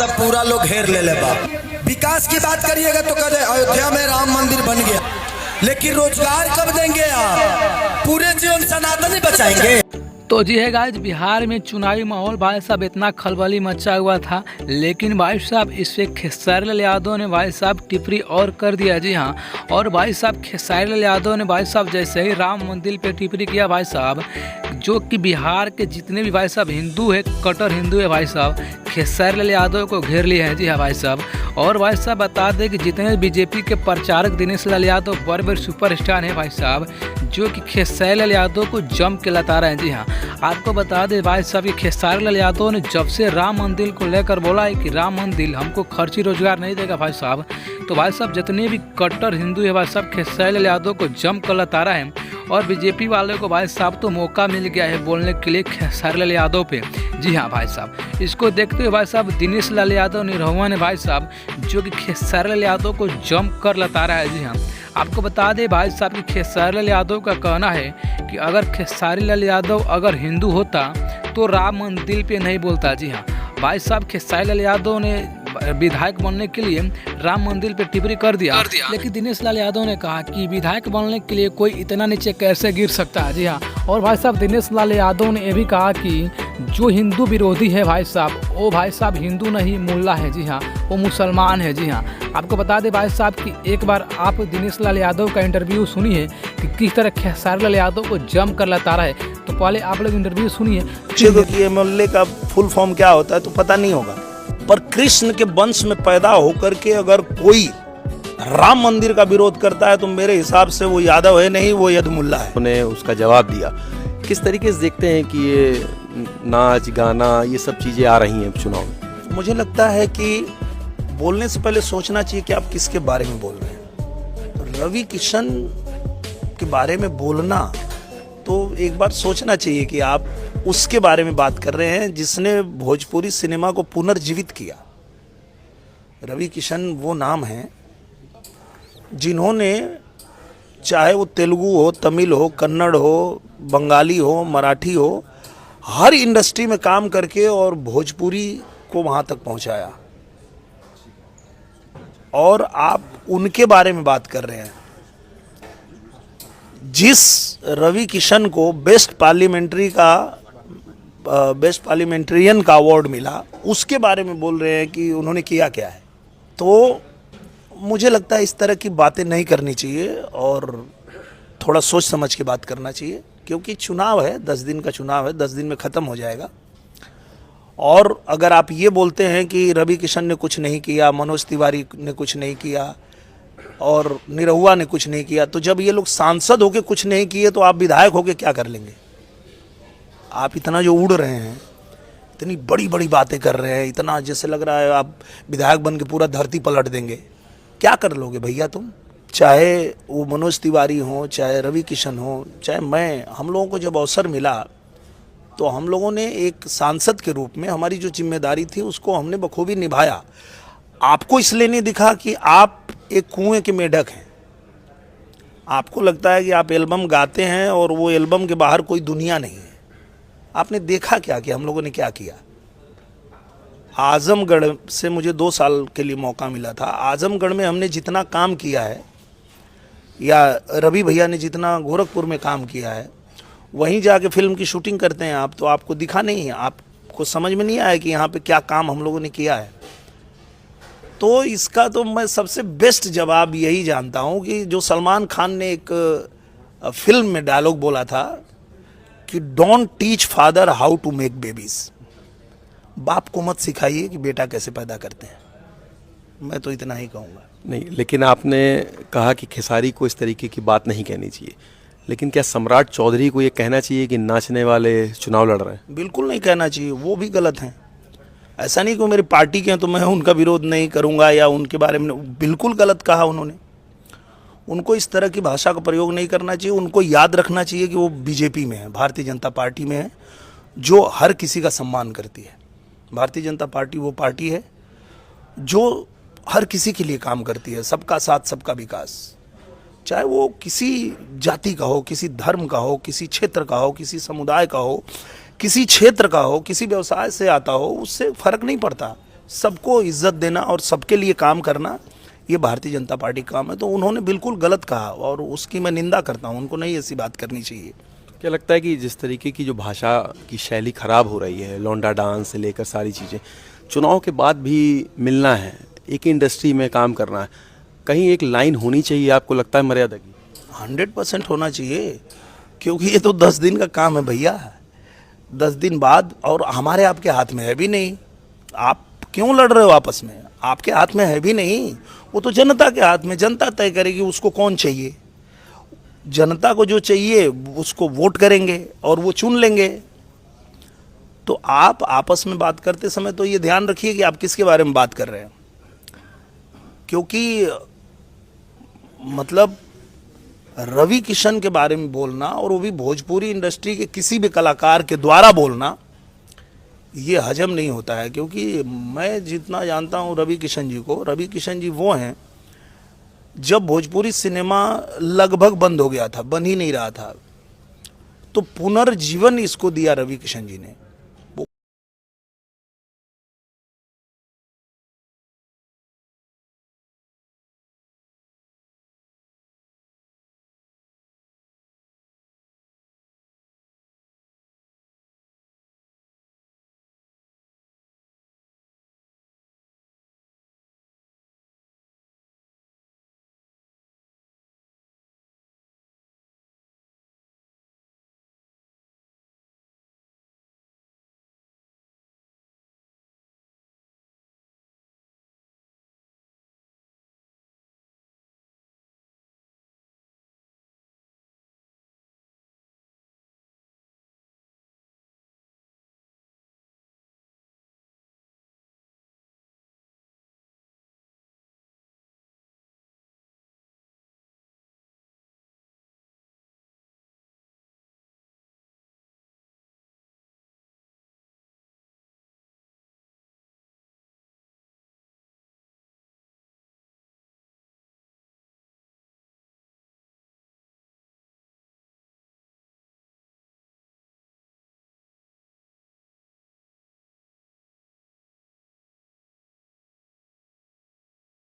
तब पूरा लोग घेर ले बा। विकास की बात करिएगा तो कहे अयोध्या में राम मंदिर बन गया, लेकिन रोजगार कब देंगे आप? पूरे जीवन सनातनी बचाएंगे? तो जी है गाइस, बिहार में चुनावी माहौल भाई साहब इतना खलबली मचा हुआ था, लेकिन भाई साहब इस पे खेसारी लाल यादव ने भाई साहब टिप्पणी और कर दिया। जी हाँ, और भाई साहब खेसारी लाल यादव ने भाई साहब जैसे ही राम मंदिर पे टिप्पणी किया भाई साहब, जो कि बिहार के जितने भी भाई साहब हिंदू है, कट्टर हिंदू है भाई साहब, खेसारी लाल यादव को घेर लिए हैं। जी हाँ भाई साहब, और भाई साहब बता दें कि जितने बीजेपी के प्रचारक दिनेश लाल यादव बड़े सुपरस्टार हैं भाई साहब, जो कि खेसारी लाल यादव को जम के लता रहे हैं। जी हाँ, आपको बता दें भाई साहब कि खेसारी लाल यादव ने जब से राम मंदिर को लेकर बोला है कि राम मंदिर हमको खर्ची रोजगार नहीं देगा भाई साहब, तो भाई साहब जितने भी कट्टर हिंदू है भाई साहब खेसारी लाल यादव को जम कर लता रहे हैं। और बीजेपी वाले को भाई साहब तो मौका मिल गया है बोलने के लिए खेसारी लाल यादव पे। जी हाँ भाई साहब, इसको देखते हुए भाई साहब दिनेश लाल यादव निरहुआ ने भाई साहब जो कि खेसारी लाल यादव को जम कर लता रहा है। जी हाँ, आपको बता दें भाई साहब कि खेसारी लाल यादव का कहना है कि अगर खेसारी लाल यादव अगर हिंदू होता तो राम मंदिर पे नहीं बोलता। जी हाँ भाई साहब, खेसारी लाल यादव ने विधायक बनने के लिए राम मंदिर पे टिप्पणी कर दिया, लेकिन दिनेश लाल यादव ने कहा कि विधायक बनने के लिए कोई इतना नीचे कैसे गिर सकता है। जी हाँ, और भाई साहब दिनेश लाल यादव ने ये भी कहा कि जो हिंदू विरोधी है भाई साहब, वो भाई साहब हिंदू नहीं मुल्ला है। जी हाँ, वो मुसलमान है। जी हाँ, आपको बता दें भाई साहब कि एक बार आप दिनेश लाल यादव का इंटरव्यू सुनिए कि किस तरह खेसारी लाल यादव को जम कर लता रहा है। तो पहले आप लोग इंटरव्यू सुनिए। कि एमएलए का फुल फॉर्म क्या होता है तो पता नहीं होगा, पर कृष्ण के वंश में पैदा होकर के अगर कोई राम मंदिर का विरोध करता है तो मेरे हिसाब से वो यादव है नहीं, वो यदमुल्ला है। उन्होंने उसका जवाब दिया। किस तरीके से देखते हैं कि ये नाच गाना ये सब चीजें आ रही हैं चुनाव में? मुझे लगता है कि बोलने से पहले सोचना चाहिए कि आप किसके बारे में बोल रहे हैं। रवि किशन के बारे में बोलना तो एक बार सोचना चाहिए कि आप उसके बारे में बात कर रहे हैं जिसने भोजपुरी सिनेमा को पुनर्जीवित किया। रवि किशन वो नाम है जिन्होंने, चाहे वो तेलुगु हो, तमिल हो, कन्नड़ हो, बंगाली हो, मराठी हो, हर इंडस्ट्री में काम करके और भोजपुरी को वहां तक पहुंचाया। और आप उनके बारे में बात कर रहे हैं। जिस रवि किशन को बेस्ट पार्लियामेंट्रियन का अवार्ड मिला, उसके बारे में बोल रहे हैं कि उन्होंने किया क्या है। तो मुझे लगता है इस तरह की बातें नहीं करनी चाहिए और थोड़ा सोच समझ के बात करना चाहिए, क्योंकि चुनाव है, 10 दिन का चुनाव है, 10 दिन में ख़त्म हो जाएगा। और अगर आप ये बोलते हैं कि रवि किशन ने कुछ नहीं किया, मनोज तिवारी ने कुछ नहीं किया और निरहुआ ने कुछ नहीं किया, तो जब ये लोग सांसद होके कुछ नहीं किए तो आप विधायक होके क्या कर लेंगे? आप इतना जो उड़ रहे हैं, इतनी बड़ी बड़ी बातें कर रहे हैं, इतना जैसे लग रहा है आप विधायक बन के पूरा धरती पलट देंगे। क्या कर लोगे भैया तुम? चाहे वो मनोज तिवारी हो, चाहे रवि किशन हो, चाहे मैं, हम लोगों को जब अवसर मिला तो हम लोगों ने एक सांसद के रूप में हमारी जो जिम्मेदारी थी उसको हमने बखूबी निभाया। आपको इसलिए नहीं दिखा कि आप एक कुएं के मेढक हैं। आपको लगता है कि आप एल्बम गाते हैं और वो एल्बम के बाहर कोई दुनिया नहीं है। आपने देखा क्या कि हम लोगों ने क्या किया? आजमगढ़ से मुझे 2 साल के लिए मौका मिला था। आजमगढ़ में हमने जितना काम किया है, या रवि भैया ने जितना गोरखपुर में काम किया है, वहीं जाके फिल्म की शूटिंग करते हैं आप, तो आपको दिखा नहीं है, आपको समझ में नहीं आया कि यहाँ पे क्या काम हम लोगों ने किया है। तो इसका तो मैं सबसे बेस्ट जवाब यही जानता हूँ कि जो सलमान खान ने एक फिल्म में डायलॉग बोला था कि don't teach father how to make babies. बाप को मत सिखाइए कि बेटा कैसे पैदा करते हैं। मैं तो इतना ही कहूँगा। नहीं, लेकिन आपने कहा कि खेसारी को इस तरीके की बात नहीं कहनी चाहिए, लेकिन क्या सम्राट चौधरी को ये कहना चाहिए कि नाचने वाले चुनाव लड़ रहे हैं? बिल्कुल नहीं कहना चाहिए, वो भी गलत हैं। ऐसा नहीं कि वो मेरी पार्टी के हैं तो मैं उनका विरोध नहीं करूंगा या उनके बारे में, बिल्कुल गलत कहा उन्होंने। उनको इस तरह की भाषा का प्रयोग नहीं करना चाहिए। उनको याद रखना चाहिए कि वो बीजेपी में है, भारतीय जनता पार्टी में है, जो हर किसी का सम्मान करती है। भारतीय जनता पार्टी वो पार्टी है जो हर किसी के लिए काम करती है, सबका साथ सबका विकास। चाहे वो किसी जाति का हो, किसी धर्म का हो, किसी क्षेत्र का हो, किसी समुदाय का हो, किसी क्षेत्र का हो, किसी व्यवसाय से आता हो, उससे फर्क नहीं पड़ता। सबको इज्जत देना और सबके लिए काम करना ये भारतीय जनता पार्टी का काम है। तो उन्होंने बिल्कुल गलत कहा और उसकी मैं निंदा करता हूँ, उनको नहीं ऐसी बात करनी चाहिए। क्या लगता है कि जिस तरीके की जो भाषा की शैली खराब हो रही है, लौंडा डांस से लेकर सारी चीज़ें, चुनाव के बाद भी मिलना है, एक ही इंडस्ट्री में काम करना है, कहीं एक लाइन होनी चाहिए, आपको लगता है मर्यादा की? 100% होना चाहिए, क्योंकि ये तो 10 दिन का काम है भैया। 10 दिन बाद, और हमारे आपके हाथ में है भी नहीं। आप क्यों लड़ रहे हो आपस में? आपके हाथ में है भी नहीं, वो तो जनता के हाथ में। जनता तय करेगी उसको कौन चाहिए। जनता को जो चाहिए उसको वोट करेंगे और वो चुन लेंगे। तो आप आपस में बात करते समय तो ये ध्यान रखिए कि आप किसके बारे में बात कर रहे हैं, क्योंकि मतलब रवि किशन के बारे में बोलना, और वो भी भोजपुरी इंडस्ट्री के किसी भी कलाकार के द्वारा बोलना, ये हजम नहीं होता है। क्योंकि मैं जितना जानता हूँ रवि किशन जी को, रवि किशन जी वो हैं, जब भोजपुरी सिनेमा लगभग बंद हो गया था, बन ही नहीं रहा था, तो पुनर्जीवन इसको दिया रवि किशन जी ने।